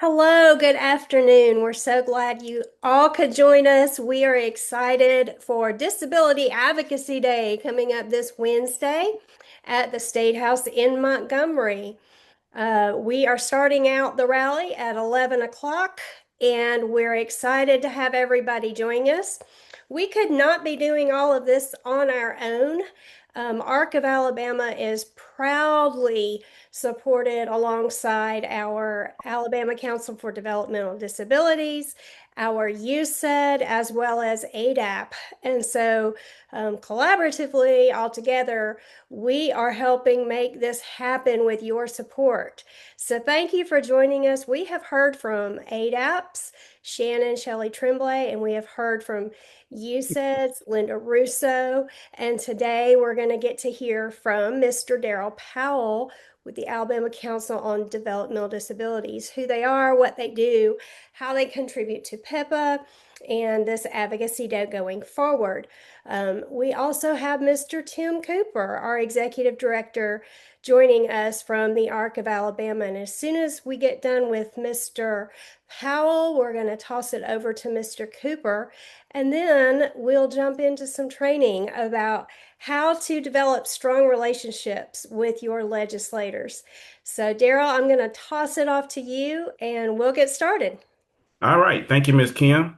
Hello, good afternoon. We're so glad you all could join us. We are excited for Disability Advocacy Day coming up this Wednesday at the State House in Montgomery. We are starting out the rally at 11 o'clock, and we're excited to have everybody join us. We could not be doing all of this on our own. ARC of Alabama is proudly supported alongside our Alabama Council for Developmental Disabilities, our UCEDD, as well as ADAP. And so, collaboratively, all together, we are helping make this happen with your support. So, thank you for joining us. We have heard from ADAP's Shannon Shelley Tremblay, and we have heard from UCEDD's Linda Russo. And today we're going to get to hear from Mr. Darrell Powell with the Alabama Council on Developmental Disabilities, who they are, what they do, how they contribute to PIPA, and this advocacy day going forward. We also have Mr. Tim Cooper, our executive director, joining us from the ARC of Alabama. And as soon as we get done with Mr. Powell, we're going to toss it over to Mr. Cooper, and then we'll jump into some training about how to develop strong relationships with your legislators. So, Darrell, I'm going to toss it off to you and we'll get started. All right. Thank you, Ms. Kim.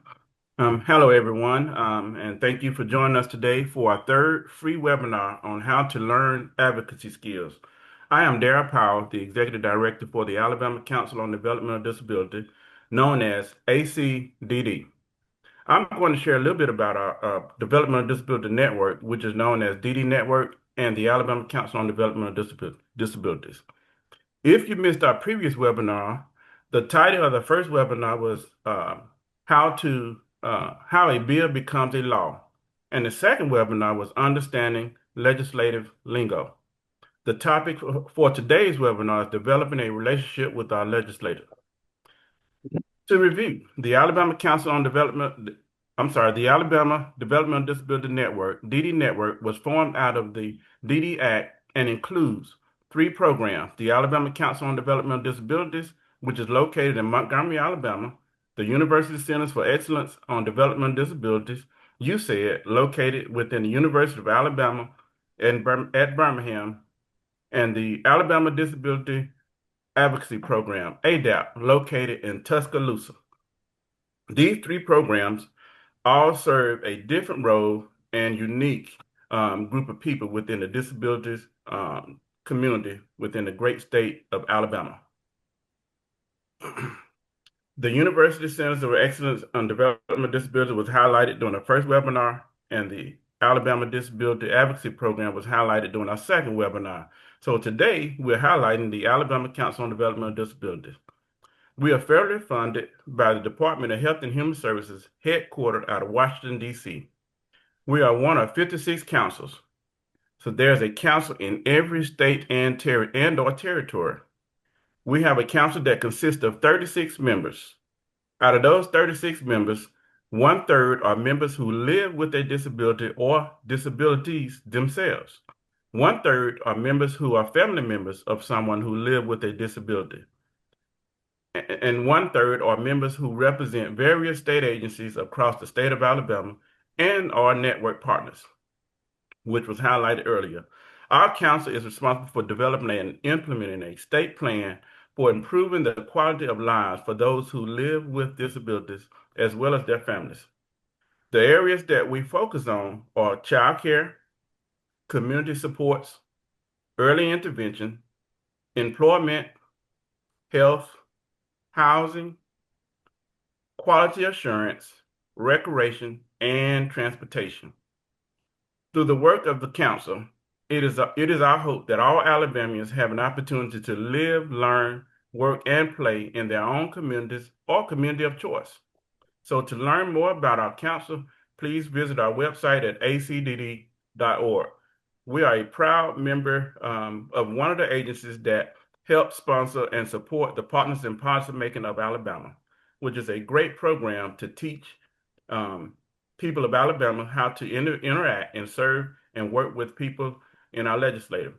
Hello, everyone, and thank you for joining us today for our third free webinar on how to learn advocacy skills. I am Darrell Powell, the Executive Director for the Alabama Council on Developmental Disabilities, known as ACDD. I'm going to share a little bit about our Developmental Disability Network, which is known as DD Network, and the Alabama Council on Developmental Disabilities. If you missed our previous webinar, the title of the first webinar was how a bill becomes a law, and the second webinar was understanding legislative lingo. The topic for today's webinar is developing a relationship with our legislators. To review, the Alabama Council on the Alabama Developmental Disability Network, DD Network, was formed out of the DD Act and includes three programs: the Alabama Council on Developmental Disabilities, which is located in Montgomery, Alabama; the University Centers for Excellence on Developmental Disabilities, UCEDD, located within the University of Alabama at Birmingham; and the Alabama Disability Advocacy Program, ADAP, located in Tuscaloosa. These three programs all serve a different role and unique group of people within the disabilities community within the great state of Alabama. The University Centers of Excellence on Developmental Disability was highlighted during the first webinar, and the Alabama Disability Advocacy Program was highlighted during our second webinar. So today, we're highlighting the Alabama Council on Developmental Disabilities. We are federally funded by the Department of Health and Human Services, headquartered out of Washington, D.C. We are one of 56 councils. So there's a council in every state and or territory. We have a council that consists of 36 members. Out of those 36 members, 1/3 are members who live with a disability or disabilities themselves. 1/3 are members who are family members of someone who live with a disability. And 1/3 are members who represent various state agencies across the state of Alabama and are network partners, which was highlighted earlier. Our council is responsible for developing and implementing a state plan for improving the quality of lives for those who live with disabilities as well as their families. The areas that we focus on are child care, community supports, early intervention, employment, health, housing, quality assurance, recreation, and transportation. Through the work of the council, it is our hope that all Alabamians have an opportunity to live, learn, work, and play in their own communities or community of choice. So to learn more about our council, please visit our website at acdd.org. We are a proud member of one of the agencies that help sponsor and support the Partners in Policymaking of Alabama, which is a great program to teach people of Alabama how to interact and serve and work with people in our legislature.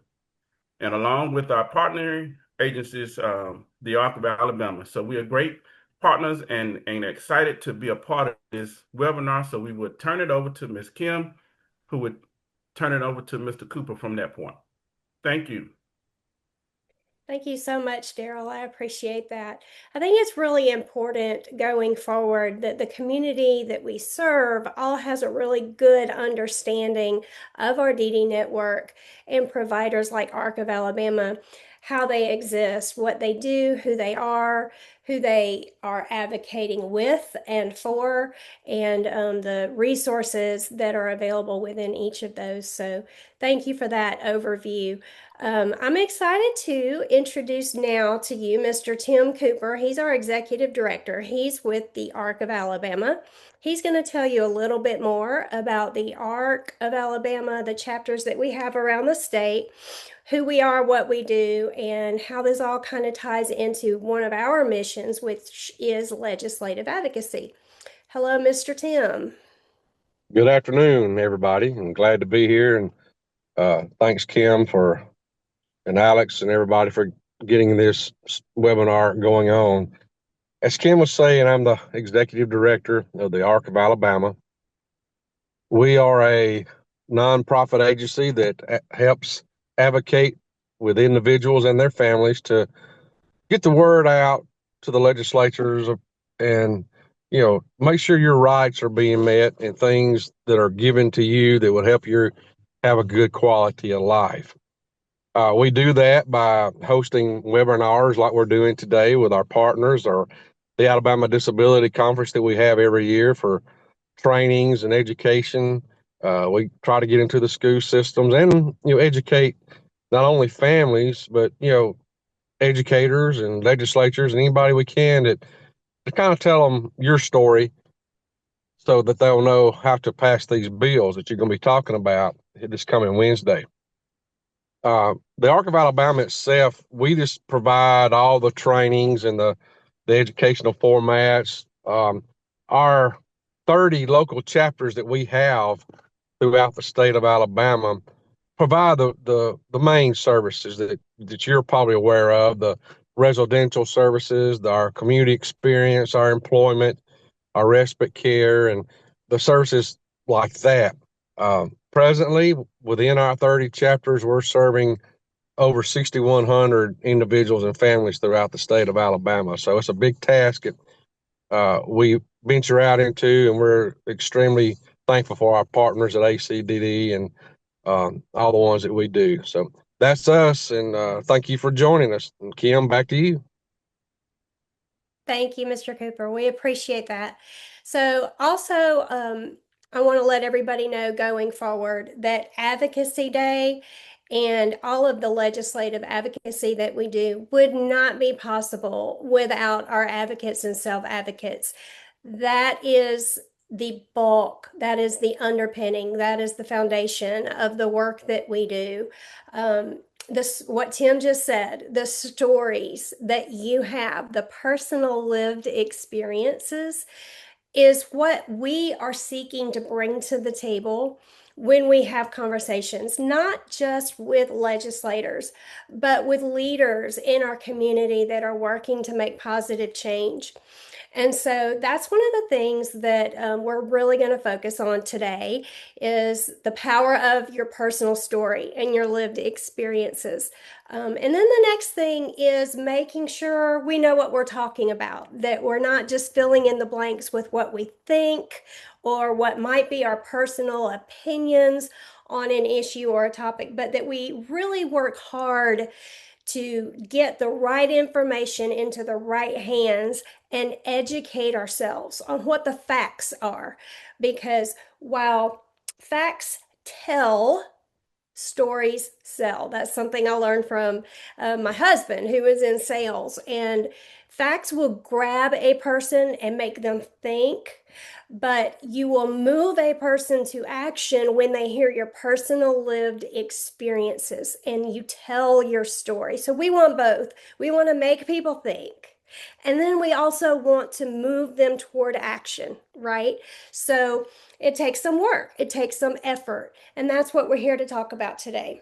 And along with our partnering agencies, the Arc of Alabama. So we are great partners and excited to be a part of this webinar. So we would turn it over to Ms. Kim, who would turn it over to Mr. Cooper from that point. Thank you. Thank you so much, Daryl. I appreciate that. I think it's really important going forward that the community that we serve all has a really good understanding of our DD network and providers like ARC of Alabama, how they exist, what they do, who they are advocating with and for, and the resources that are available within each of those. So thank you for that overview. I'm excited to introduce now to you Mr. Tim Cooper. He's our executive director. He's with the ARC of Alabama. He's going to tell you a little bit more about the ARC of Alabama, the chapters that we have around the state, who we are, what we do, and how this all kind of ties into one of our missions, which is legislative advocacy. Hello, Mr. Tim. Good afternoon, everybody. I'm glad to be here, and thanks, Kim, and Alex and everybody for getting this webinar going on. As Kim was saying, I'm the executive director of the ARC of Alabama. We are a nonprofit agency that helps advocate with individuals and their families to get the word out to the legislators and make sure your rights are being met and things that are given to you that would help you have a good quality of life. We do that by hosting webinars like we're doing today with our partners, or the Alabama Disability Conference that we have every year for trainings and education. We try to get into the school systems and educate not only families but educators and legislators and anybody we can to kind of tell them your story so that they'll know how to pass these bills that you're going to be talking about this coming Wednesday. The ARC of Alabama itself, we just provide all the trainings and the educational formats. Our 30 local chapters that we have throughout the state of Alabama provide the main services that you're probably aware of: the residential services, our community experience, our employment, our respite care, and the services like that. Presently, within our 30 chapters, we're serving over 6,100 individuals and families throughout the state of Alabama. So it's a big task that we venture out into, and we're extremely thankful for our partners at ACDD and all the ones that we do. So that's us, and thank you for joining us. And Kim, back to you. Thank you, Mr. Cooper. We appreciate that. So also, I want to let everybody know going forward that Advocacy Day and all of the legislative advocacy that we do would not be possible without our advocates and self-advocates. That is the bulk, that is the underpinning, that is the foundation of the work that we do. What Tim just said, the stories that you have, the personal lived experiences, is what we are seeking to bring to the table when we have conversations, not just with legislators, but with leaders in our community that are working to make positive change. And so that's one of the things that we're really going to focus on today is the power of your personal story and your lived experiences. And then the next thing is making sure we know what we're talking about, that we're not just filling in the blanks with what we think or what might be our personal opinions on an issue or a topic, but that we really work hard to get the right information into the right hands and educate ourselves on what the facts are. Because while facts tell, stories sell. That's something I learned from my husband, who is in sales. And facts will grab a person and make them think, but you will move a person to action when they hear your personal lived experiences and you tell your story. So we want both. We want to make people think. And then we also want to move them toward action, right? So it takes some work, it takes some effort, and that's what we're here to talk about today.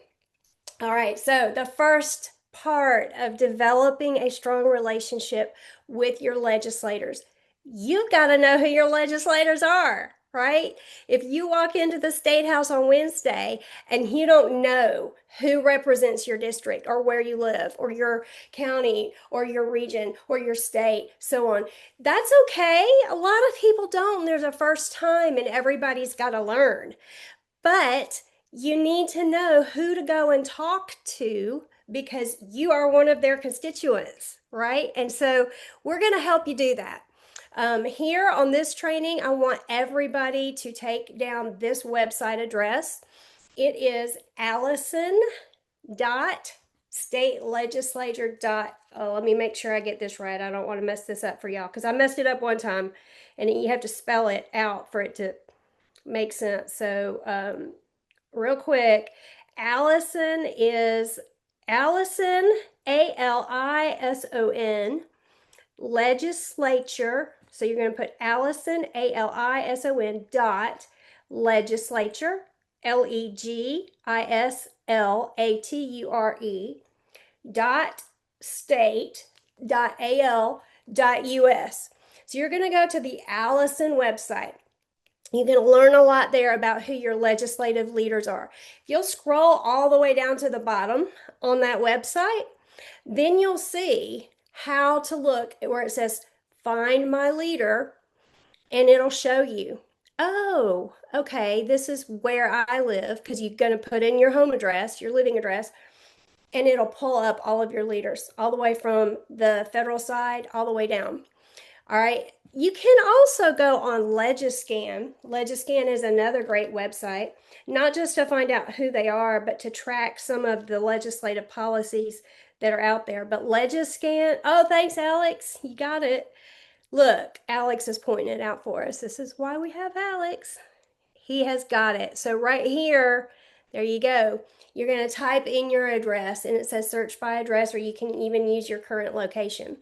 All right, so the first part of developing a strong relationship with your legislators. You've got to know who your legislators are, right? If you walk into the State House on Wednesday and you don't know who represents your district or where you live or your county or your region or your state, so on, that's okay. A lot of people don't. There's a first time and everybody's got to learn. But you need to know who to go and talk to because you are one of their constituents, right? And so we're going to help you do that. Here on this training, I want everybody to take down this website address. It is allison.statelegislature. Oh, let me make sure I get this right. I don't want to mess this up for y'all because I messed it up one time and you have to spell it out for it to make sense. So real quick, Allison is Allison, Alison, legislature. So you're going to put Allison, Alison, dot legislature, Legislature, dot state, dot al, dot us. So you're going to go to the Allison website. You can learn a lot there about who your legislative leaders are. If you'll scroll all the way down to the bottom on that website, then you'll see how to look at where it says find my leader, and it'll show you, oh, okay, this is where I live, because you're going to put in your home address, your living address, and it'll pull up all of your leaders, all the way from the federal side, all the way down. All right. You can also go on Legiscan. Legiscan is another great website, not just to find out who they are, but to track some of the legislative policies that are out there. But Legiscan, oh, thanks, Alex. You got it. Look, Alex is pointing it out for us. This is why we have Alex. He has got it. So right here, there you go. You're going to type in your address and it says search by address, or you can even use your current location.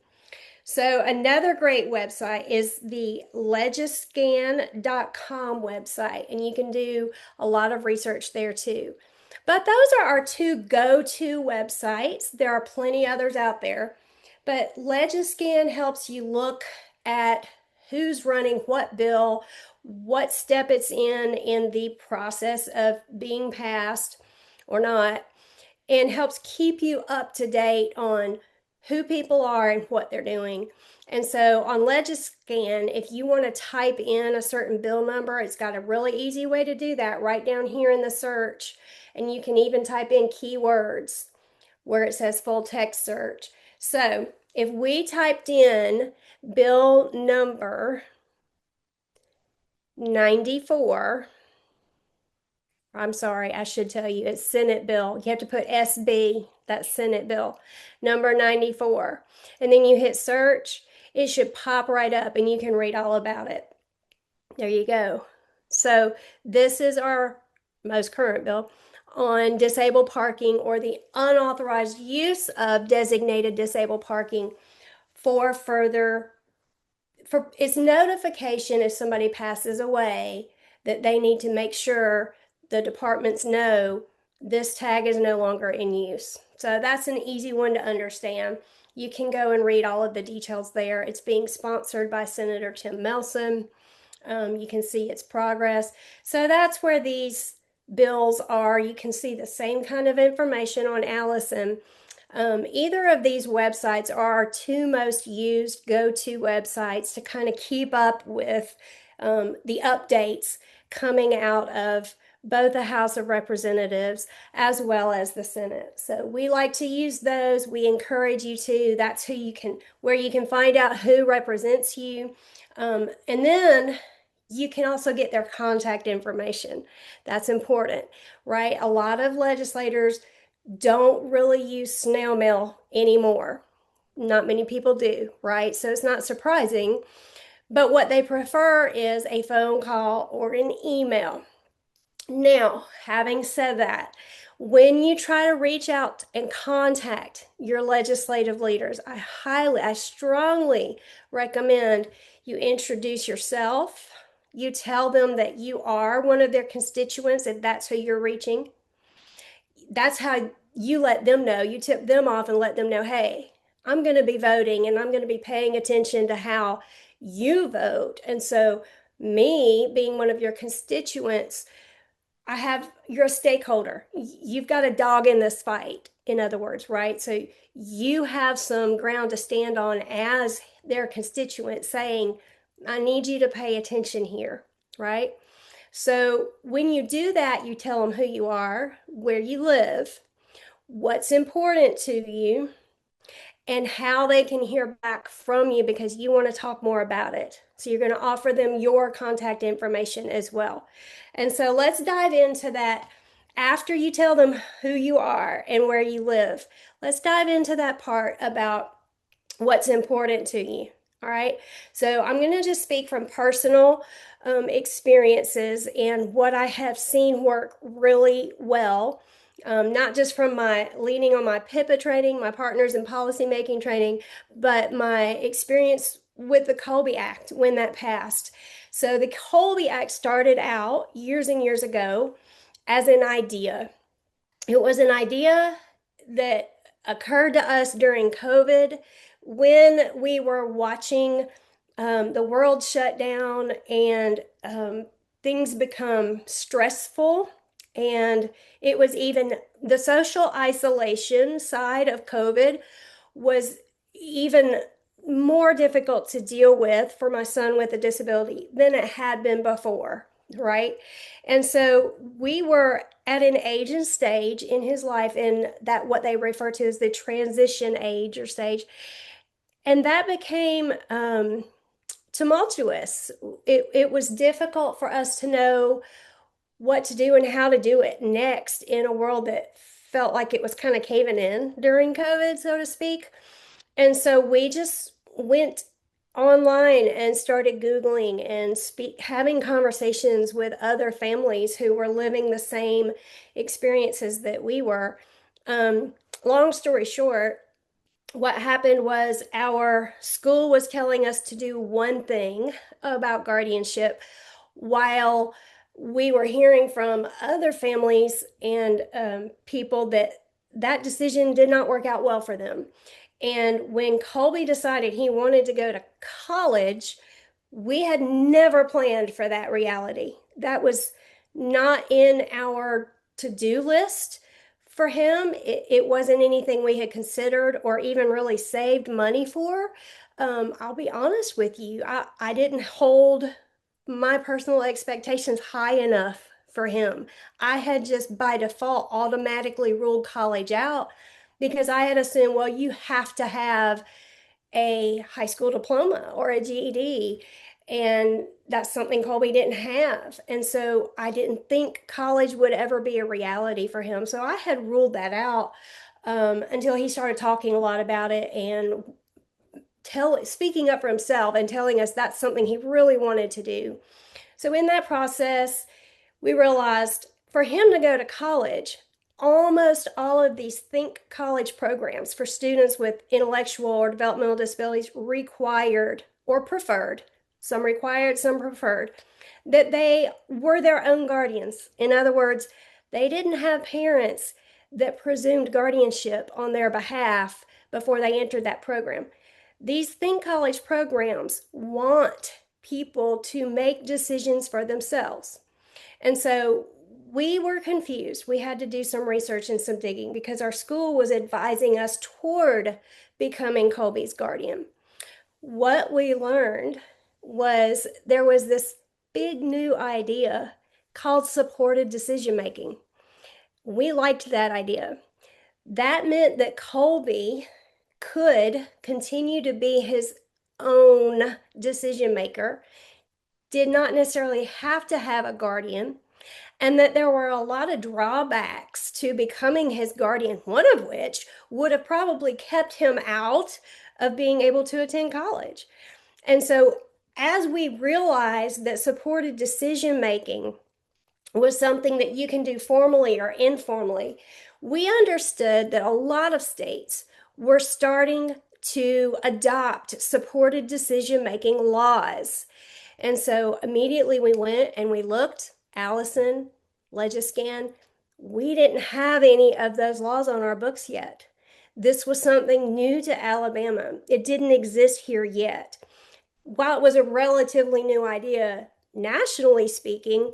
So another great website is the legiscan.com website, and you can do a lot of research there too. But those are our two go-to websites. There are plenty others out there, but Legiscan helps you look at who's running what bill, what step it's in the process of being passed or not, and helps keep you up to date on who people are and what they're doing. And so on Legiscan, if you want to type in a certain bill number, it's got a really easy way to do that right down here in the search. And you can even type in keywords where it says full text search. So if we typed in bill number 94, I'm sorry, I should tell you, it's Senate bill. You have to put SB, that's Senate bill, number 94. And then you hit search, it should pop right up and you can read all about it. There you go. So this is our most current bill on disabled parking, or the unauthorized use of designated disabled parking for its notification if somebody passes away, that they need to make sure the departments know this tag is no longer in use. So that's an easy one to understand. You can go and read all of the details there. It's being sponsored by Senator Tim Melson. You can see its progress. So that's where these bills are. You can see the same kind of information on Allison. Either of these websites are our two most used go-to websites to kind of keep up with the updates coming out of both the House of Representatives as well as the Senate. So we like to use those. We encourage you to. That's where you can find out who represents you. And then you can also get their contact information. That's important, right? A lot of legislators don't really use snail mail anymore. Not many people do, right? So it's not surprising. But what they prefer is a phone call or an email. Now, having said that, when you try to reach out and contact your legislative leaders, I strongly recommend you introduce yourself. You tell them that you are one of their constituents, if that's who you're reaching. That's how you let them know, you tip them off and let them know, hey, I'm going to be voting and I'm going to be paying attention to how you vote. And so, me being one of your constituents, you're a stakeholder. You've got a dog in this fight, in other words, right? So, you have some ground to stand on as their constituent saying, I need you to pay attention here, right? So, when you do that, you tell them who you are, where you live, what's important to you, and how they can hear back from you because you want to talk more about it. So you're going to offer them your contact information as well. And so let's dive into that after you tell them who you are and where you live. Let's dive into that part about what's important to you. All right. So I'm going to just speak from personal experiences and what I have seen work really well, not just from my leaning on my PIPA training, my partners in policymaking training, but my experience with the Colby Act when that passed. So the Colby Act started out years and years ago as an idea. It was an idea that occurred to us during COVID when we were watching the world shut down and things become stressful. And it was even the social isolation side of COVID was even more difficult to deal with for my son with a disability than it had been before, right? And so we were at an age and stage in his life in that what they refer to as the transition age or stage. And that became tumultuous. It was difficult for us to know what to do and how to do it next in a world that felt like it was kind of caving in during COVID, so to speak. And so we just went online and started Googling and having conversations with other families who were living the same experiences that we were. Long story short, what happened was our school was telling us to do one thing about guardianship while we were hearing from other families and people that that decision did not work out well for them. And when Colby decided he wanted to go to college, we had never planned for that reality. That was not in our to-do list for him. It wasn't anything we had considered or even really saved money for. I'll be honest with you, I didn't hold my personal expectations high enough for him. I had just by default automatically ruled college out because I had assumed, well, you have to have a high school diploma or a GED. And that's something Colby didn't have. And so I didn't think college would ever be a reality for him. So I had ruled that out until he started talking a lot about it and speaking up for himself and telling us that's something he really wanted to do. So in that process, we realized for him to go to college, almost all of these Think College programs for students with intellectual or developmental disabilities required or preferred, some required, some preferred, that they were their own guardians. In other words, they didn't have parents that presumed guardianship on their behalf before they entered that program. These Think College programs want people to make decisions for themselves. And so we were confused. We had to do some research and some digging because our school was advising us toward becoming Colby's guardian. What we learned was there was this big new idea called supported decision making. We liked that idea. That meant that Colby could continue to be his own decision maker, did not necessarily have to have a guardian, and that there were a lot of drawbacks to becoming his guardian, one of which would have probably kept him out of being able to attend college. And so, as we realized that supported decision making was something that you can do formally or informally, we understood that a lot of states were starting to adopt supported decision making laws. And so immediately we went and we looked, Allison, Legiscan, We didn't have any of those laws on our books yet. This was something new to Alabama. It didn't exist here yet. While it was a relatively new idea, nationally speaking,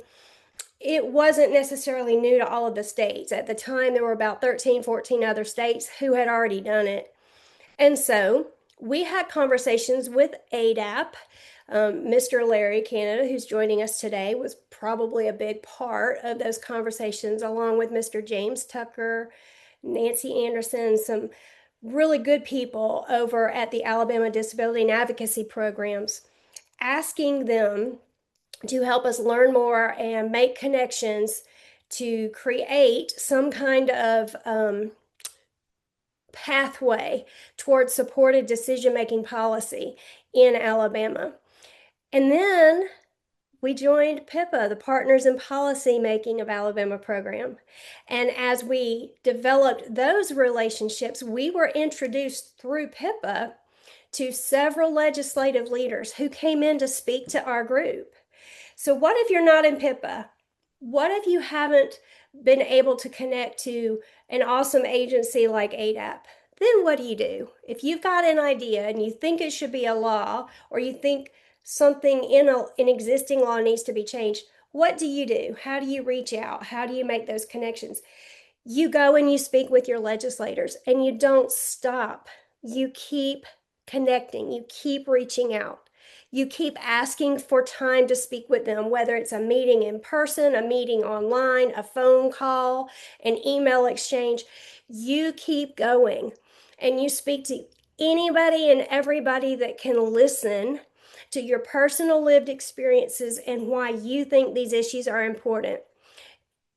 it wasn't necessarily new to all of the states. At the time, there were about 13, 14 other states who had already done it. And so we had conversations with ADAP. Mr. Larry Canada, who's joining us today, was probably a big part of those conversations, along with Mr. James Tucker, Nancy Anderson, some really good people over at the Alabama Disability and Advocacy Programs, asking them to help us learn more and make connections to create some kind of pathway towards supported decision-making policy in Alabama. And then we joined PIPA, the Partners in Policy Making of Alabama program. And as we developed those relationships, we were introduced through PIPA to several legislative leaders who came in to speak to our group. So what if you're not in PIPA? What if you haven't been able to connect to an awesome agency like ADAP? Then what do? If you've got an idea and you think it should be a law, or you think something in an existing law needs to be changed, what do? How do you reach out? How do you make those connections? You go and you speak with your legislators, and you don't stop. You keep connecting, you keep reaching out. You keep asking for time to speak with them, whether it's a meeting in person, a meeting online, a phone call, an email exchange. You keep going and you speak to anybody and everybody that can listen to your personal lived experiences and why you think these issues are important.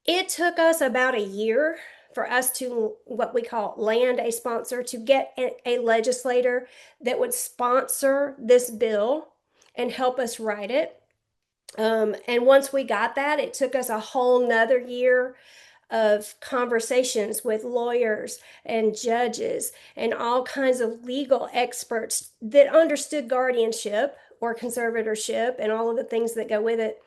It took us about a year for us to, what we call, land a sponsor, to get a legislator that would sponsor this bill and help us write it. And once we got that, it took us a whole nother year of conversations with lawyers and judges and all kinds of legal experts that understood guardianship or conservatorship and all of the things that go with it,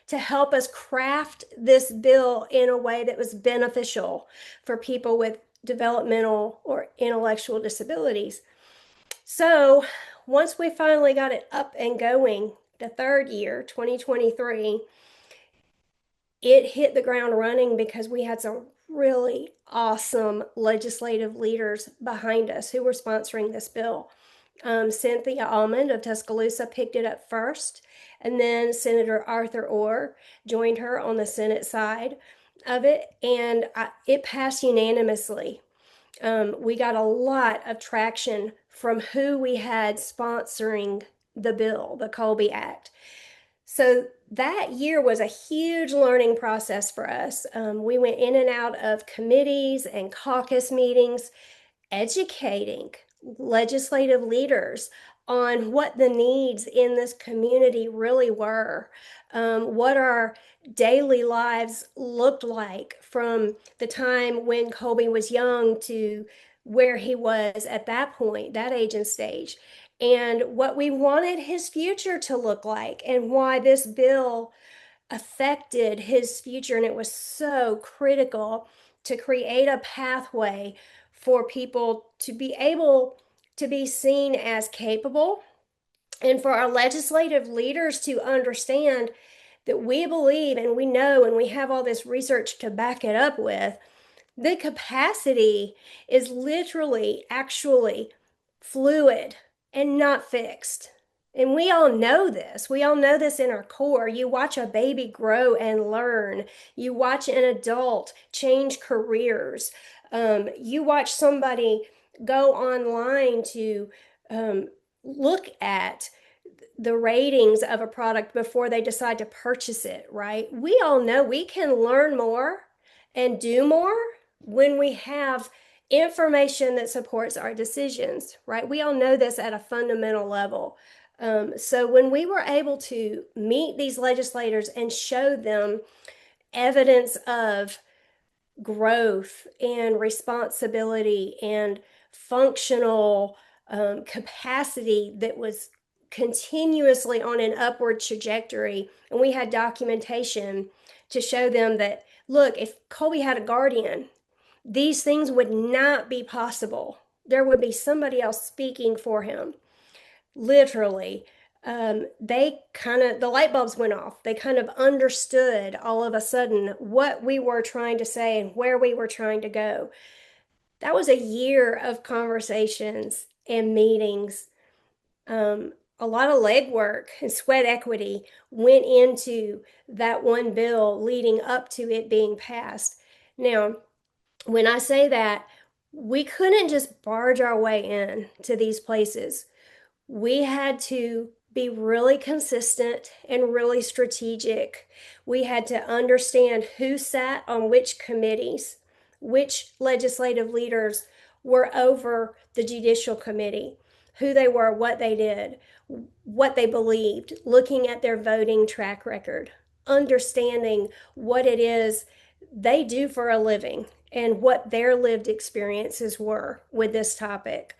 to help us craft this bill in a way that was beneficial for people with developmental or intellectual disabilities. So once we finally got it up and going, the third year, 2023, it hit the ground running because we had some really awesome legislative leaders behind us who were sponsoring this bill. Cynthia Almond of Tuscaloosa picked it up first, and then Senator Arthur Orr joined her on the Senate side of it, and it passed unanimously. We got a lot of traction from who we had sponsoring the bill, the Colby Act. So that year was a huge learning process for us. We went in and out of committees and caucus meetings, educating legislative leaders on what the needs in this community really were, what our daily lives looked like from the time when Colby was young to where he was at that point, that age and stage, and what we wanted his future to look like, and why this bill affected his future. And it was so critical to create a pathway for people to be able to be seen as capable, and for our legislative leaders to understand that we believe and we know, and we have all this research to back it up with, the capacity is literally, actually fluid and not fixed. And we all know this. We all know this in our core. You watch a baby grow and learn. You watch an adult change careers. You watch somebody go online to look at the ratings of a product before they decide to purchase it, right? We all know we can learn more and do more when we have information that supports our decisions, right? We all know this at a fundamental level. So when we were able to meet these legislators and show them evidence of growth and responsibility and functional capacity that was continuously on an upward trajectory, and we had documentation to show them that look, if Colby had a guardian, these things would not be possible. There would be somebody else speaking for him, literally. The light bulbs went off. They kind of understood all of a sudden what we were trying to say and where we were trying to go. That was a year of conversations and meetings. A lot of legwork and sweat equity went into that one bill leading up to it being passed. Now, when I say that, we couldn't just barge our way in to these places. We had to be really consistent and really strategic. We had to understand who sat on which committees, which legislative leaders were over the Judicial Committee, who they were, what they did, what they believed, looking at their voting track record, understanding what it is they do for a living and what their lived experiences were with this topic.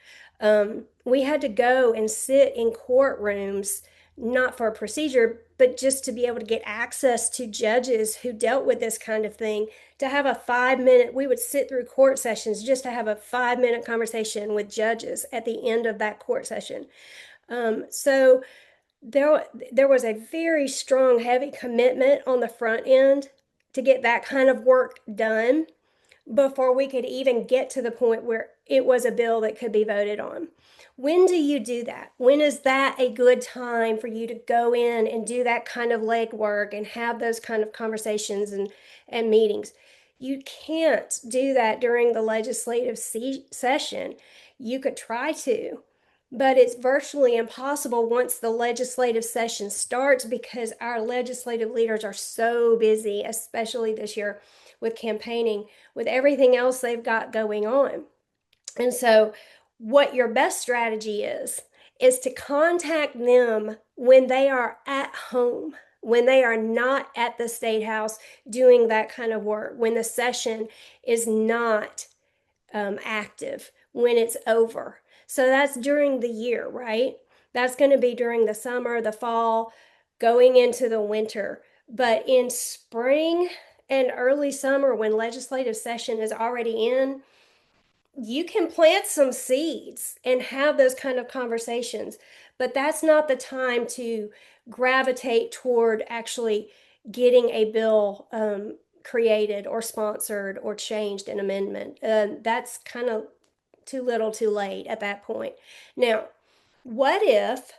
We had to go and sit in courtrooms, not for a procedure, but just to be able to get access to judges who dealt with this kind of thing. To have a 5 minute, we would sit through court sessions just to have a 5 minute conversation with judges at the end of that court session. So there was a very strong, heavy commitment on the front end to get that kind of work done before we could even get to the point where it was a bill that could be voted on. When do you do that? When is that a good time for you to go in and do that kind of legwork and have those kind of conversations and meetings? You can't do that during the legislative session. You could try to, but it's virtually impossible once the legislative session starts because our legislative leaders are so busy, especially this year with campaigning, with everything else they've got going on. And so, what your best strategy is to contact them when they are at home, when they are not at the State House doing that kind of work, when the session is not active, when it's over. So that's during the year, right? That's going to be during the summer, the fall, going into the winter. But in spring and early summer, when legislative session is already in, you can plant some seeds and have those kind of conversations, but that's not the time to gravitate toward actually getting a bill created or sponsored or changed an amendment. That's kind of too little too late at that point. Now, what if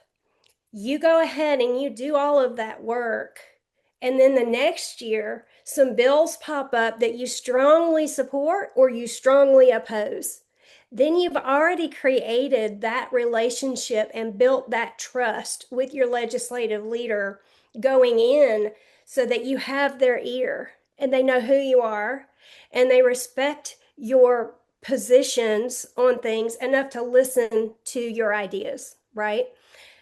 you go ahead and you do all of that work, and then the next year, some bills pop up that you strongly support or you strongly oppose? Then you've already created that relationship and built that trust with your legislative leader going in so that you have their ear and they know who you are and they respect your positions on things enough to listen to your ideas, right?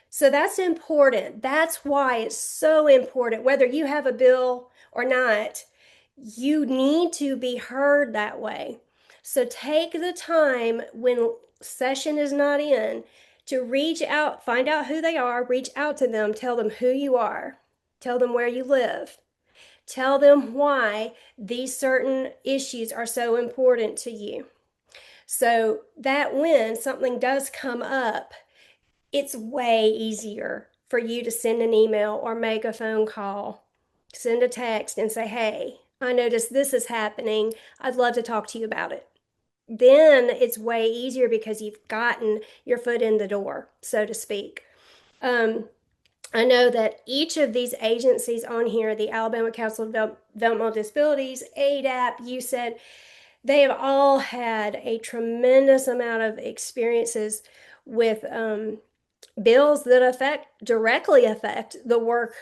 So that's important. That's why it's so important, whether you have a bill or not, you need to be heard that way. So take the time when session is not in to reach out, find out who they are, reach out to them, tell them who you are, tell them where you live, tell them why these certain issues are so important to you. So that when something does come up, it's way easier for you to send an email or make a phone call, send a text and say, hey, I noticed this is happening. I'd love to talk to you about it. Then it's way easier because you've gotten your foot in the door, so to speak. I know that each of these agencies on here, the Alabama Council of Developmental Disabilities, ADAP, UCEDD, they have all had a tremendous amount of experiences with bills that directly affect the work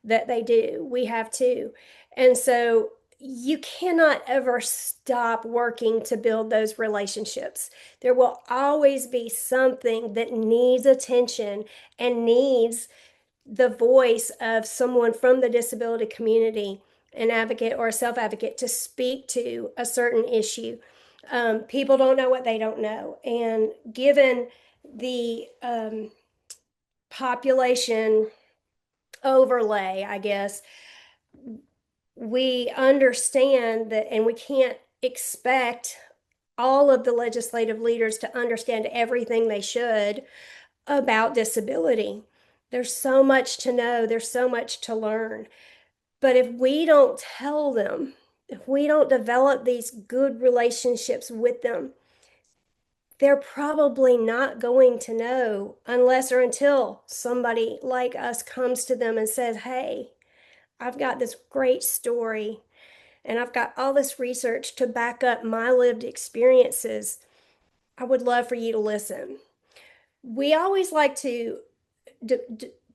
that they do. We have too. And so you cannot ever stop working to build those relationships. There will always be something that needs attention and needs the voice of someone from the disability community, an advocate or a self-advocate, to speak to a certain issue. People don't know what they don't know. And given the population overlay, I guess, we understand that, and we can't expect all of the legislative leaders to understand everything they should about disability. There's so much to know, there's so much to learn. But if we don't tell them, if we don't develop these good relationships with them, they're probably not going to know unless or until somebody like us comes to them and says, hey, I've got this great story and I've got all this research to back up my lived experiences. I would love for you to listen. We always like to,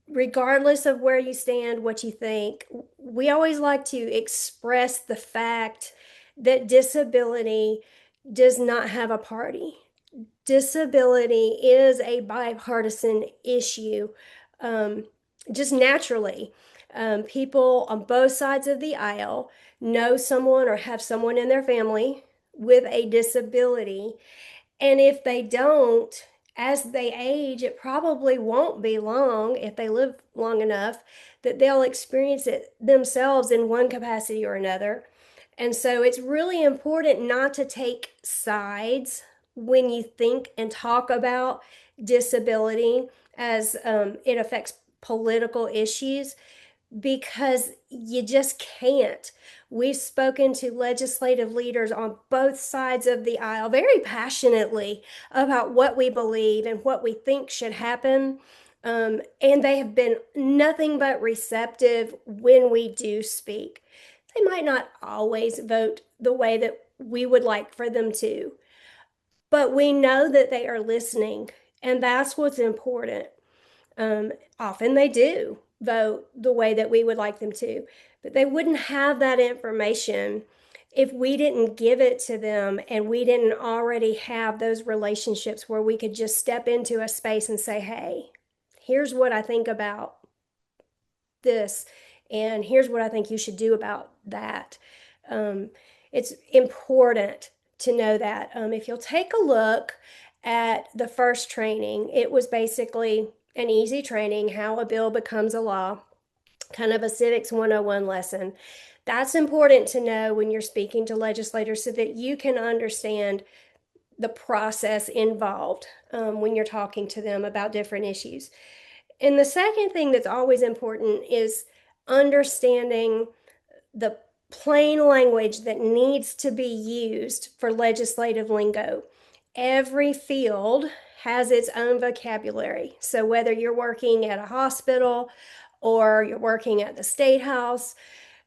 regardless of where you stand, what you think, we always like to express the fact that disability does not have a party. Disability is a bipartisan issue, um, just naturally. People on both sides of the aisle know someone or have someone in their family with a disability. And if they don't, as they age, it probably won't be long, if they live long enough, that they'll experience it themselves in one capacity or another. And so it's really important not to take sides when you think and talk about disability as it affects political issues, because you just can't. We've spoken to legislative leaders on both sides of the aisle very passionately about what we believe and what we think should happen. And they have been nothing but receptive when we do speak. They might not always vote the way that we would like for them to, but we know that they are listening, and that's what's important. Often they do vote the way that we would like them to, but they wouldn't have that information if we didn't give it to them and we didn't already have those relationships where we could just step into a space and say, hey, here's what I think about this, and here's what I think you should do about that. Um, it's important to know that. If you'll take a look at the first training, it was basically an easy training, how a bill becomes a law, kind of a Civics 101 lesson. That's important to know when you're speaking to legislators so that you can understand the process involved when you're talking to them about different issues. And the second thing that's always important is understanding the plain language that needs to be used for legislative lingo. Every field has its own vocabulary. So whether you're working at a hospital or you're working at the state house,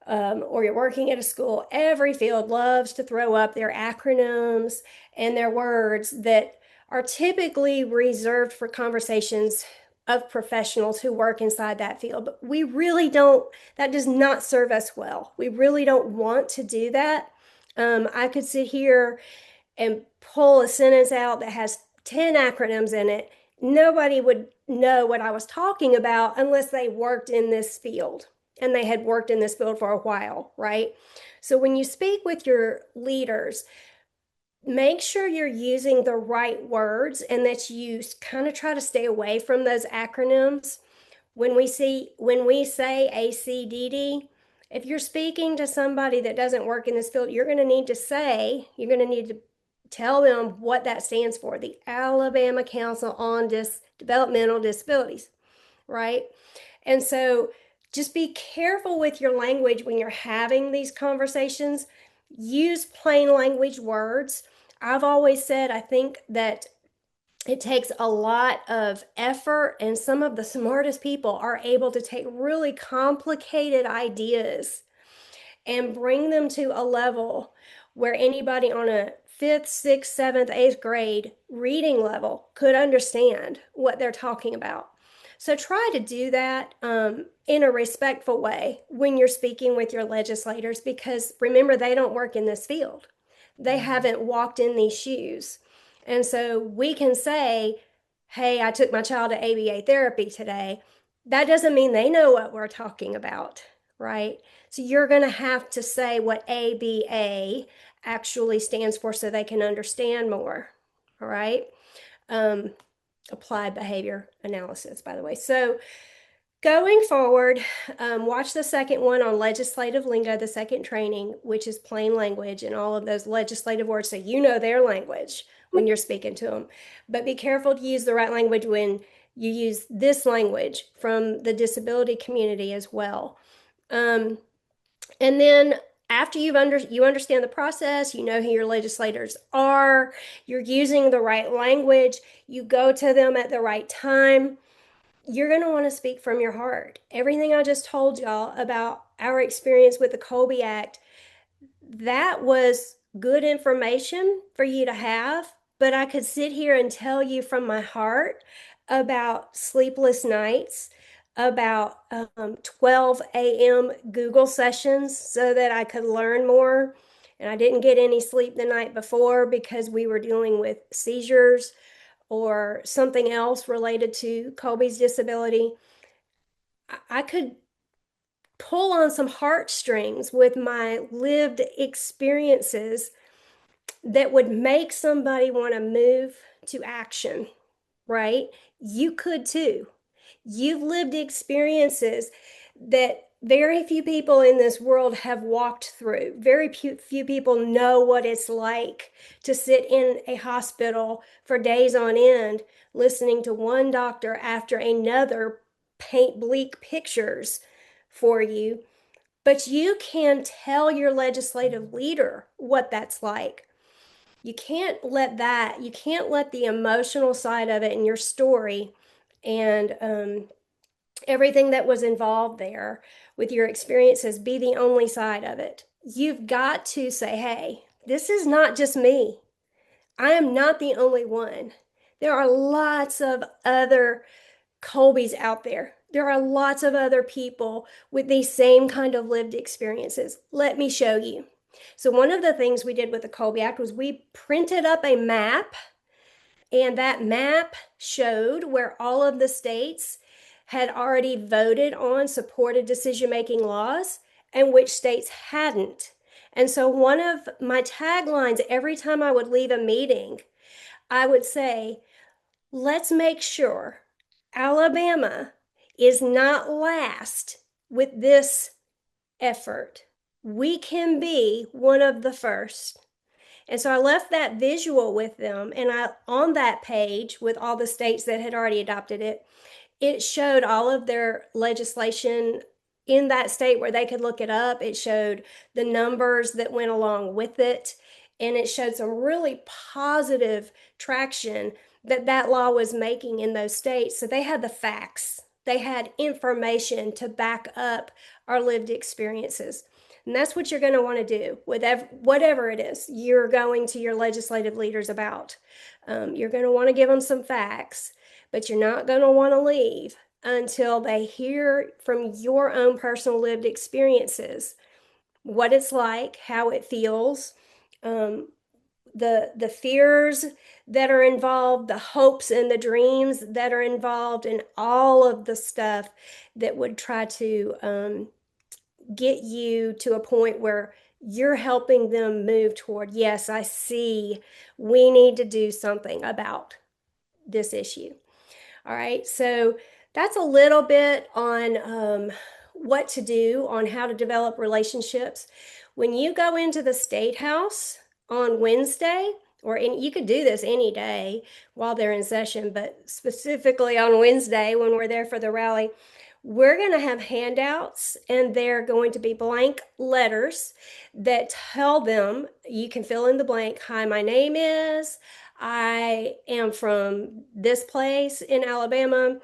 or you're working at a school, every field loves to throw up their acronyms and their words that are typically reserved for conversations of professionals who work inside that field. But we really don't, that does not serve us well. We really don't want to do that. I could sit here and pull a sentence out that has 10 acronyms in it. Nobody would know what I was talking about unless they worked in this field and they had worked in this field for a while, right? So when you speak with your leaders, make sure you're using the right words and that you kind of try to stay away from those acronyms. When we say ACDD, if you're speaking to somebody that doesn't work in this field, you're going to need to tell them what that stands for, the Alabama Council on Developmental Disabilities, right? And so just be careful with your language when you're having these conversations. Use plain language words. I've always said I think that it takes a lot of effort, and some of the smartest people are able to take really complicated ideas and bring them to a level where anybody on a fifth, sixth, seventh, eighth grade reading level could understand what they're talking about. So try to do that in a respectful way when you're speaking with your legislators, because remember, they don't work in this field. They haven't walked in these shoes. And so we can say, hey, I took my child to ABA therapy today. That doesn't mean they know what we're talking about, right? So you're going to have to say what ABA actually stands for so they can understand more, all right? Applied behavior analysis, by the way. So Going forward, watch the second one on legislative lingo, the second training, which is plain language and all of those legislative words, so you know their language when you're speaking to them. But be careful to use the right language when you use this language from the disability community as well. And then after you understand the process, you know who your legislators are, you're using the right language, you go to them at the right time, you're going to want to speak from your heart. Everything I just told y'all about our experience with the Colby Act, that was good information for you to have, but I could sit here and tell you from my heart about sleepless nights, about 12 a.m. Google sessions so that I could learn more. And I didn't get any sleep the night before because we were dealing with seizures or something else related to Colby's disability. I could pull on some heartstrings with my lived experiences that would make somebody want to move to action, right? You could too. You've lived experiences that very few people in this world have walked through. Very few people know what it's like to sit in a hospital for days on end, listening to one doctor after another paint bleak pictures for you. But you can tell your legislative leader what that's like. You can't let the emotional side of it in your story and everything that was involved there with your experiences be the only side of it. You've got to say, hey, this is not just me. I am not the only one. There are lots of other Colbys out there. There are lots of other people with these same kind of lived experiences. Let me show you. So one of the things we did with the Colby Act was we printed up a map, and that map showed where all of the states had already voted on supported decision-making laws and which states hadn't. And so one of my taglines every time I would leave a meeting, I would say, let's make sure Alabama is not last with this effort. We can be one of the first. And so I left that visual with them, and on that page with all the states that had already adopted it, it showed all of their legislation in that state where they could look it up. It showed the numbers that went along with it, and it showed some really positive traction that law was making in those states. So they had the facts, they had information to back up our lived experiences. And that's what you're going to want to do with whatever it is you're going to your legislative leaders about. You're going to want to give them some facts, but you're not going to want to leave until they hear from your own personal lived experiences what it's like, how it feels, the fears that are involved, the hopes and the dreams that are involved, and all of the stuff that would try to get you to a point where you're helping them move toward, yes, I see, we need to do something about this issue. All right, so that's a little bit on what to do, on how to develop relationships. When you go into the State House on Wednesday, and you could do this any day while they're in session, but specifically on Wednesday when we're there for the rally, we're going to have handouts, and they're going to be blank letters that tell them, you can fill in the blank, hi, my name is, I am from this place in Alabama.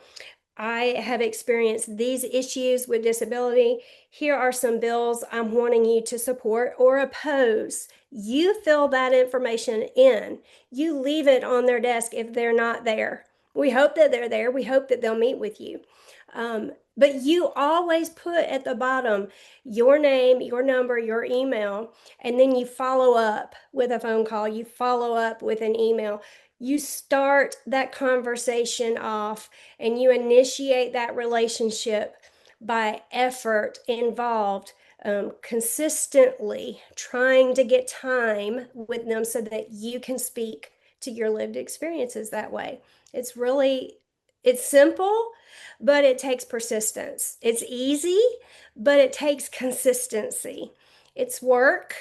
I have experienced these issues with disability. Here are some bills I'm wanting you to support or oppose. You fill that information in. You leave it on their desk if they're not there. We hope that they're there. We hope that they'll meet with you. But you always put at the bottom your name, your number, your email, and then you follow up with a phone call. You follow up with an email. You start that conversation off and you initiate that relationship by effort involved, consistently trying to get time with them so that you can speak to your lived experiences that way. It's simple, but it takes persistence. It's easy, but it takes consistency. It's work,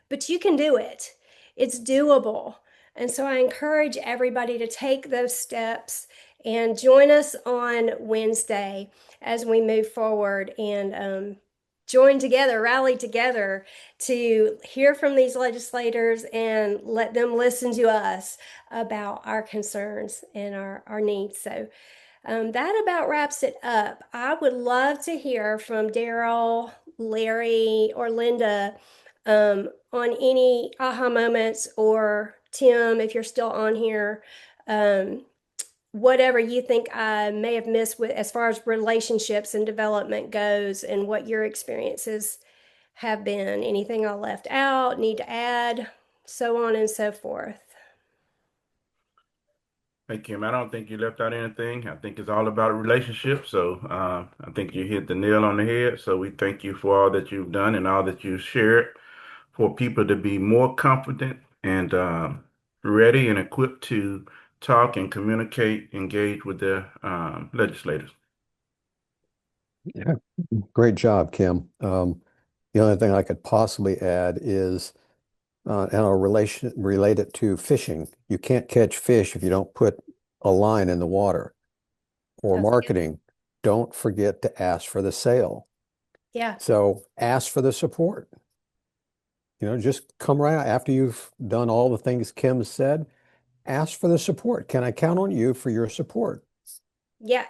but you can do it. It's doable. And so I encourage everybody to take those steps and join us on Wednesday as we move forward and join together, rally together to hear from these legislators and let them listen to us about our concerns and our needs. So that about wraps it up. I would love to hear from Daryl, Larry, or Linda on any aha moments, or Tim, if you're still on here, whatever you think I may have missed with as far as relationships and development goes, and what your experiences have been. Anything I left out, need to add, so on and so forth. Hey, Kim, I don't think you left out anything. I think it's all about relationships. So I think you hit the nail on the head. So we thank you for all that you've done and all that you've shared for people to be more confident and ready and equipped to talk and communicate, engage with their legislators. Yeah, great job, Kim. The only thing I could possibly add is, and I'll relate it to fishing. You can't catch fish if you don't put a line in the water. Or That's marketing, don't forget to ask for the sale. Yeah. So ask for the support. Just come right out after you've done all the things Kim said. Ask for the support. Can I count on you for your support? Yeah,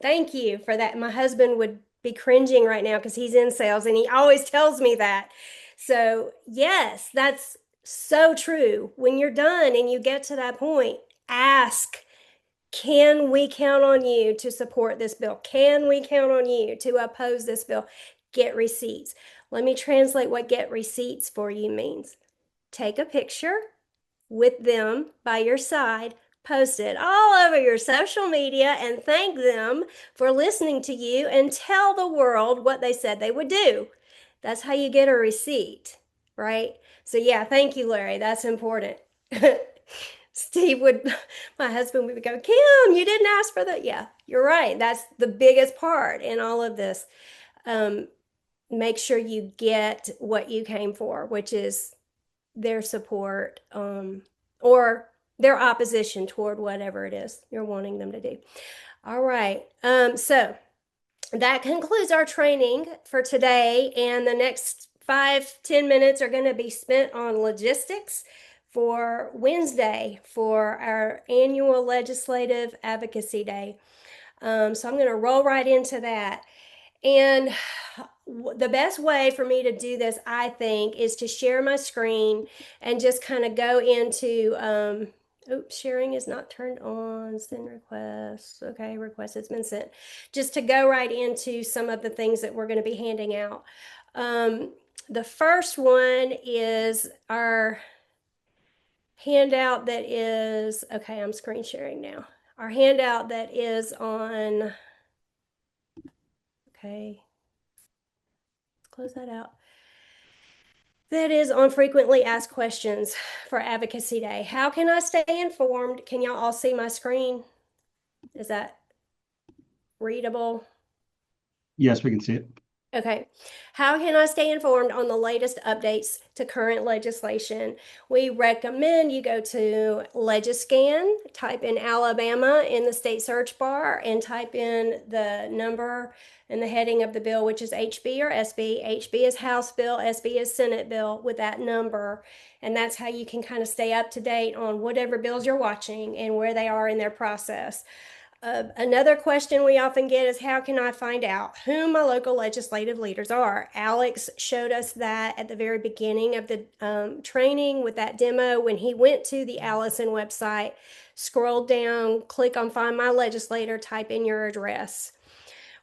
thank you for that. My husband would be cringing right now because he's in sales and he always tells me that. So, yes, that's so true. When you're done and you get to that point, ask, can we count on you to support this bill? Can we count on you to oppose this bill? Get receipts. Let me translate what get receipts for you means. Take a picture with them by your side, post it all over your social media, and thank them for listening to you, and tell the world what they said they would do. That's how you get a receipt, right? So, yeah, thank you, Larry. That's important. Steve would, my husband would go, Kim, you didn't ask for that. Yeah, you're right. That's the biggest part in all of this. Make sure you get what you came for, which is their support or their opposition toward whatever it is you're wanting them to do. All right. So that concludes our training for today. And the next 5-10 minutes are going to be spent on logistics for Wednesday for our annual Legislative Advocacy Day. So I'm going to roll right into that. And the best way for me to do this, I think, is to share my screen and just kind of go into, oops, sharing is not turned on, send requests. Okay, request has been sent. Just to go right into some of the things that we're going to be handing out. The first one is our handout that is, okay, I'm screen sharing now. Our handout that is on, okay, close that out. That is on frequently asked questions for Advocacy Day. How can I stay informed? Can y'all all see my screen? Is that readable? Yes, we can see it. Okay. How can I stay informed on the latest updates to current legislation? We recommend you go to Legiscan, type in Alabama in the state search bar, and type in the number and the heading of the bill, which is HB or SB. HB is House Bill, SB is Senate Bill, with that number. And that's how you can kind of stay up to date on whatever bills you're watching and where they are in their process. Another question we often get is, how can I find out who my local legislative leaders are? Alex showed us that at the very beginning of the training with that demo when he went to the Allison website, scroll down, click on Find My Legislator, type in your address,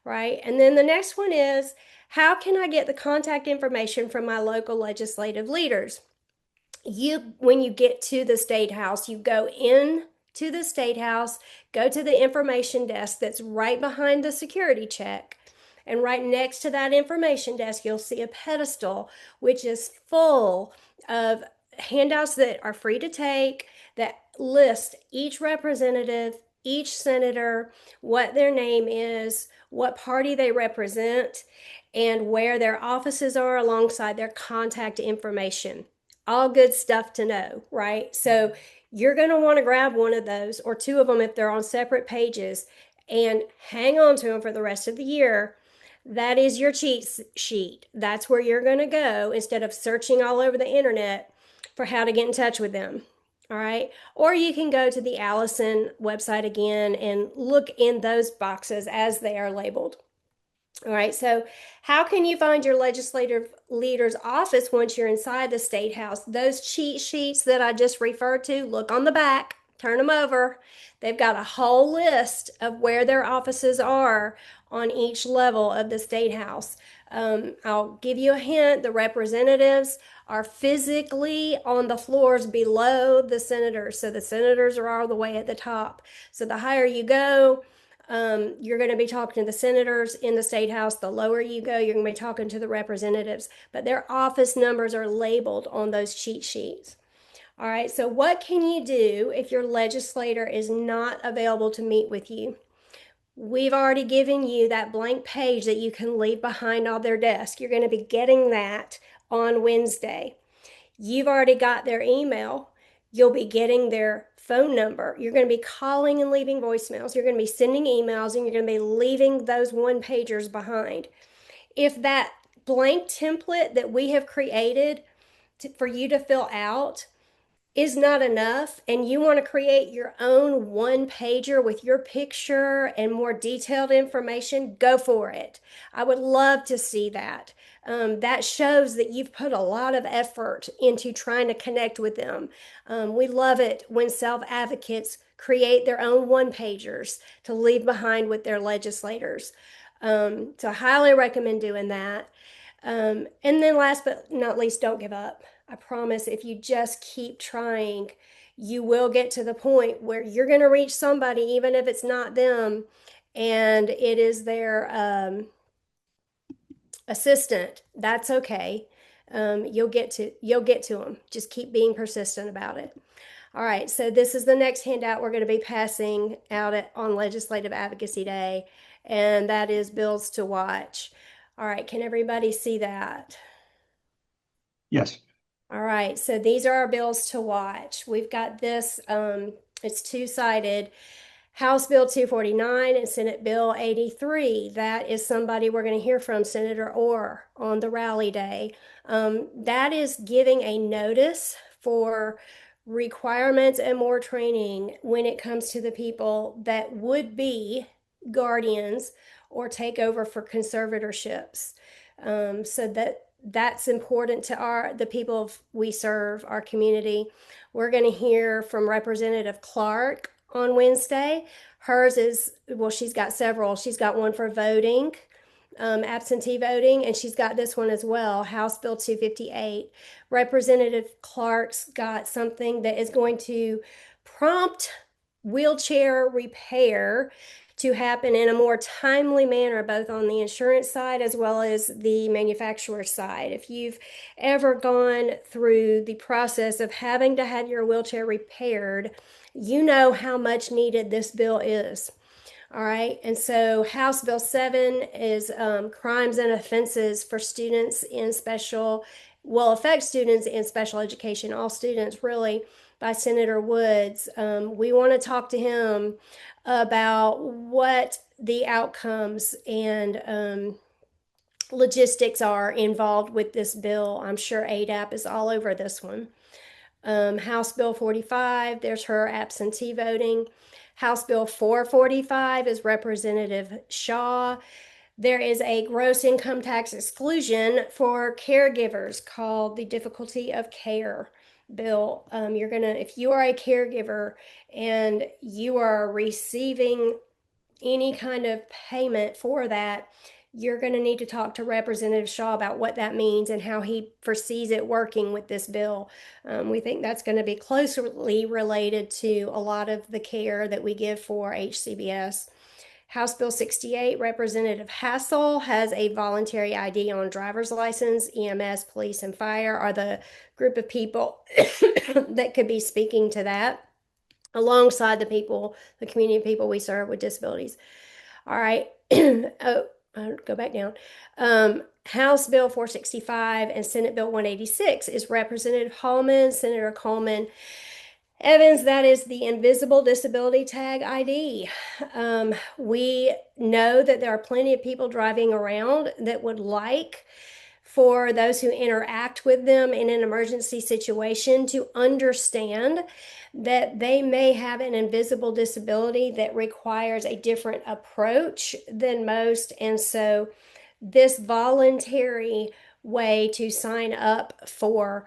right? And then the next one is, how can I get the contact information from my local legislative leaders? When you get to the State House, you go in to the State House, go to the information desk that's right behind the security check. And right next to that information desk, you'll see a pedestal, which is full of handouts that are free to take, that list each representative each senator, what their name is, what party they represent, and where their offices are alongside their contact information. All good stuff to know, right? So you're going to want to grab one of those or two of them if they're on separate pages and hang on to them for the rest of the year. That is your cheat sheet. That's where you're going to go instead of searching all over the internet for how to get in touch with them. All right. Or you can go to the Allison website again and look in those boxes as they are labeled. All right, so how can you find your legislative leader's office once you're inside the State House? Those cheat sheets that I just referred to, look on the back, turn them over. They've got a whole list of where their offices are on each level of the State House. I'll give you a hint, the representatives are physically on the floors below the senators. So the senators are all the way at the top. So the higher you go, you're going to be talking to the senators in the State House. The lower you go, you're going to be talking to the representatives. But their office numbers are labeled on those cheat sheets. All right, so what can you do if your legislator is not available to meet with you? We've already given you that blank page that you can leave behind on their desk. You're going to be getting that on Wednesday. You've already got their email. You'll be getting their phone number. You're going to be calling and leaving voicemails. You're going to be sending emails, and you're going to be leaving those one pagers behind. If that blank template that we have created for you to fill out is not enough and you want to create your own one pager with your picture and more detailed information, go for it. I would love to see that. That shows that you've put a lot of effort into trying to connect with them. We love it when self-advocates create their own one pagers to leave behind with their legislators. So I highly recommend doing that. And then last but not least, don't give up. I promise if you just keep trying, you will get to the point where you're going to reach somebody, even if it's not them, and it is their assistant. That's okay. You'll get to them. Just keep being persistent about it. All right, so this is the next handout we're going to be passing out on Legislative Advocacy Day, and that is bills to watch. All right, can everybody see that? Yes. All right, so these are our bills to watch. We've got this, it's two-sided. House Bill 249 and Senate Bill 83. That is somebody we're going to hear from, Senator Orr, on the rally day. That is giving a notice for requirements and more training when it comes to the people that would be guardians or take over for conservatorships. So that's important to the people we serve, our community. We're going to hear from Representative Clark on Wednesday. Hers is, well, she's got several. She's got one for voting, absentee voting, and she's got this one as well, House Bill 258. Representative Clark's got something that is going to prompt wheelchair repair to happen in a more timely manner, both on the insurance side as well as the manufacturer side. If you've ever gone through the process of having to have your wheelchair repaired, you know how much needed this bill is. All right, and so House Bill 7 is crimes and offenses for students in special, will affect students in special education, all students really, by Senator Woods. We want to talk to him about what the outcomes and logistics are involved with this bill. I'm sure ADAP is all over this one. House Bill 45, there's her absentee voting. House Bill 445 is Representative Shaw. There is a gross income tax exclusion for caregivers called the Difficulty of Care bill. If you are a caregiver and you are receiving any kind of payment for that, you're going to need to talk to Representative Shaw about what that means and how he foresees it working with this bill. We think that's going to be closely related to a lot of the care that we give for HCBS. House Bill 68, Representative Hassel has a voluntary ID on driver's license. EMS, police, and fire are the group of people that could be speaking to that. alongside the community people we serve with disabilities. All right. Oh, I'll go back down. House Bill 465 and Senate Bill 186 is Representative Hallman, Senator Coleman, Evans. That is the invisible disability tag ID. We know that there are plenty of people driving around that would like for those who interact with them in an emergency situation to understand that they may have an invisible disability that requires a different approach than most. And so this voluntary way to sign up for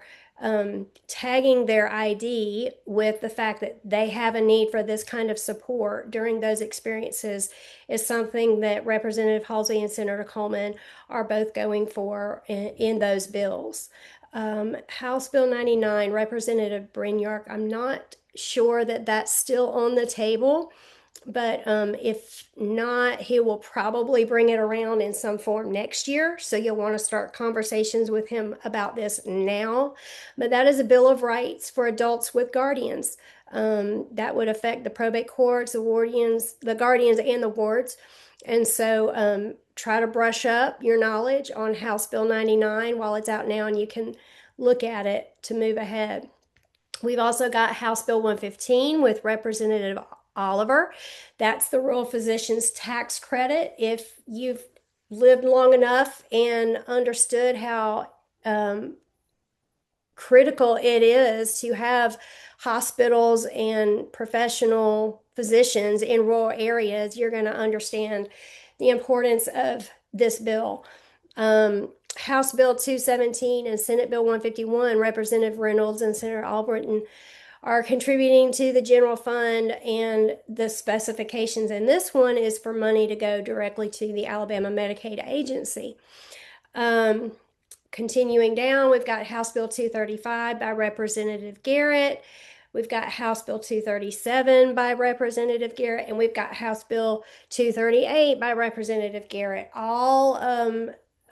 tagging their ID with the fact that they have a need for this kind of support during those experiences is something that Representative Halsey and Senator Coleman are both going for in those bills. House Bill 99, Representative Brignac, I'm not sure that that's still on the table, but if not, he will probably bring it around in some form next year. So you'll want to start conversations with him about this now. But that is a Bill of Rights for adults with guardians. That would affect the probate courts, the guardians, and the wards. And so try to brush up your knowledge on House Bill 99 while it's out now, and you can look at it to move ahead. We've also got House Bill 115 with Representative Oliver. That's the rural physician's tax credit. If you've lived long enough and understood how critical it is to have hospitals and professional physicians in rural areas, you're going to understand the importance of this bill. House Bill 217 and Senate Bill 151, Representative Reynolds and Senator Albritton are contributing to the general fund, and the specifications in this one is for money to go directly to the Alabama Medicaid Agency. Continuing down, we've got House Bill 235 by Representative Garrett. We've got House Bill 237 by Representative Garrett, and we've got House Bill 238 by Representative Garrett, all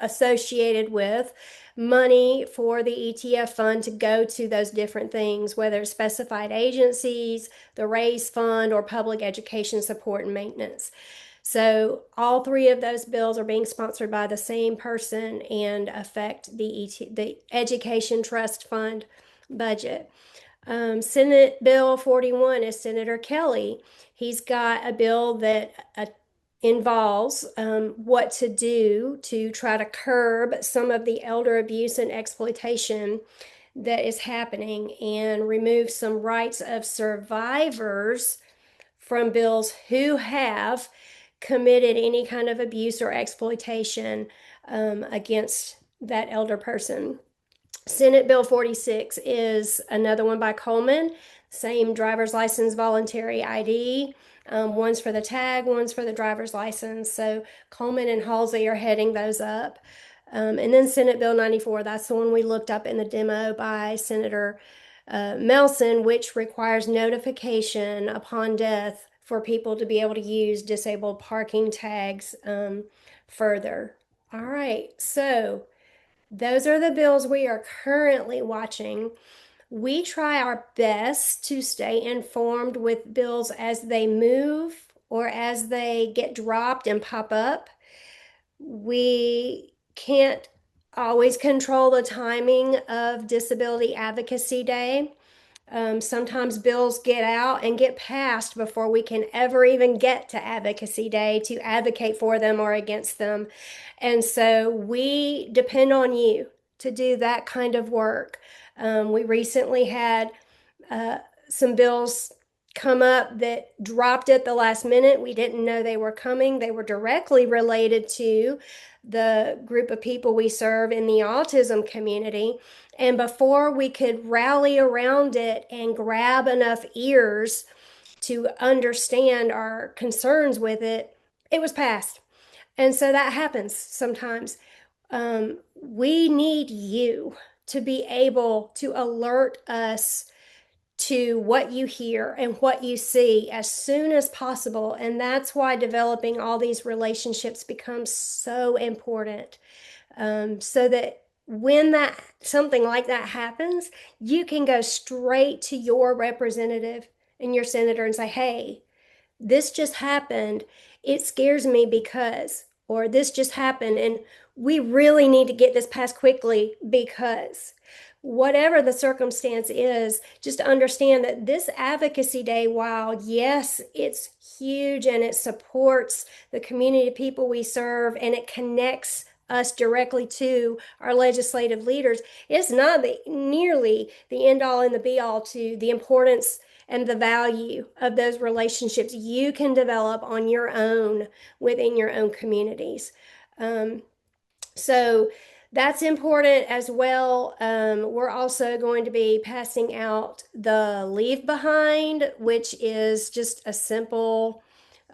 associated with money for the ETF fund to go to those different things, whether it's specified agencies, the RAISE fund, or public education support and maintenance. So all three of those bills are being sponsored by the same person and affect the Education Trust Fund budget. Senate Bill 41 is Senator Kelly. He's got a bill that involves what to do to try to curb some of the elder abuse and exploitation that is happening and remove some rights of survivors from bills who have committed any kind of abuse or exploitation against that elder person. Senate Bill 46 is another one by Coleman, same driver's license voluntary ID. One's for the tag, one's for the driver's license. So Coleman and Halsey are heading those up. And then Senate Bill 94, that's the one we looked up in the demo by Senator Melson, which requires notification upon death for people to be able to use disabled parking tags further. All right, so those are the bills we are currently watching. We try our best to stay informed with bills as they move or as they get dropped and pop up. We can't always control the timing of Disability Advocacy Day. Sometimes bills get out and get passed before we can ever even get to Advocacy Day to advocate for them or against them. And so we depend on you to do that kind of work. We recently had some bills come up that dropped at the last minute. We didn't know they were coming. They were directly related to the group of people we serve in the autism community. And before we could rally around it and grab enough ears to understand our concerns with it, it was passed. And so that happens sometimes. We need you to be able to alert us to what you hear and what you see as soon as possible. And that's why developing all these relationships becomes so important, so that when something like that happens, you can go straight to your representative and your senator and say, hey, this just happened. It scares me because, or this just happened, and we really need to get this passed quickly because. Whatever the circumstance is, just understand that this advocacy day, while yes, it's huge and it supports the community of people we serve and it connects us directly to our legislative leaders, it's not nearly the end all and the be all to the importance and the value of those relationships you can develop on your own within your own communities. So that's important as well. We're also going to be passing out the Leave Behind, which is just a simple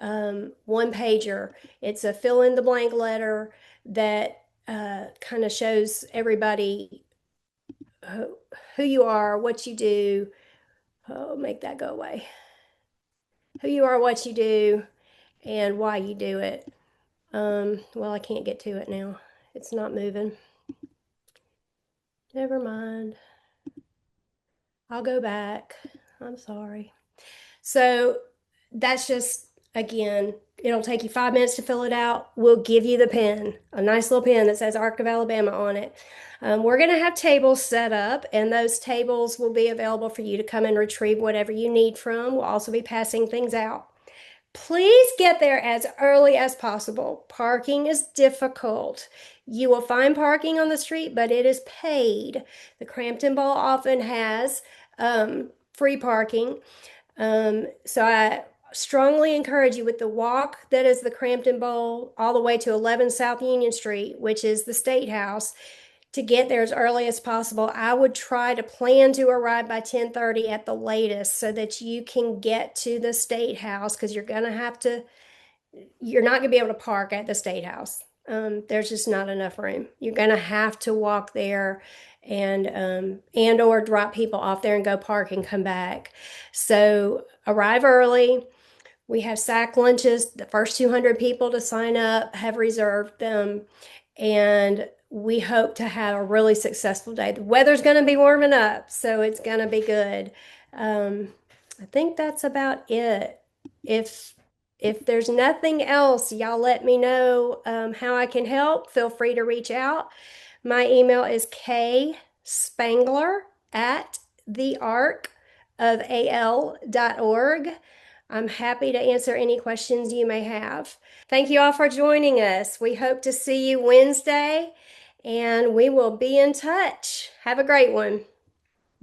one pager. It's a fill in the blank letter that kind of shows everybody who you are, what you do. Oh, make that go away. Who you are, what you do, and why you do it. Well, I can't get to it now. It's not moving. Never mind. I'll go back. I'm sorry. So that's just, again, it'll take you 5 minutes to fill it out. We'll give you the pen, a nice little pen that says Arc of Alabama on it. We're going to have tables set up, and those tables will be available for you to come and retrieve whatever you need from. We'll also be passing things out. Please get there as early as possible. Parking is difficult. You will find parking on the street, but it is paid. The Crampton Bowl often has free parking. So I strongly encourage you with the walk that is the Crampton Bowl all the way to 11 South Union Street, which is the State House, to get there as early as possible. I would try to plan to arrive by 10:30 at the latest so that you can get to the State House, because you're not going to be able to park at the State House. There's just not enough room. You're going to have to walk there and or drop people off there and go park and come back. So arrive early. We have sack lunches. The first 200 people to sign up have reserved them. And we hope to have a really successful day. The weather's going to be warming up, so it's going to be good. I think that's about it. If there's nothing else, y'all let me know how I can help. Feel free to reach out. My email is kspangler@thearcofal.org. I'm happy to answer any questions you may have. Thank you all for joining us. We hope to see you Wednesday, and we will be in touch. Have a great one.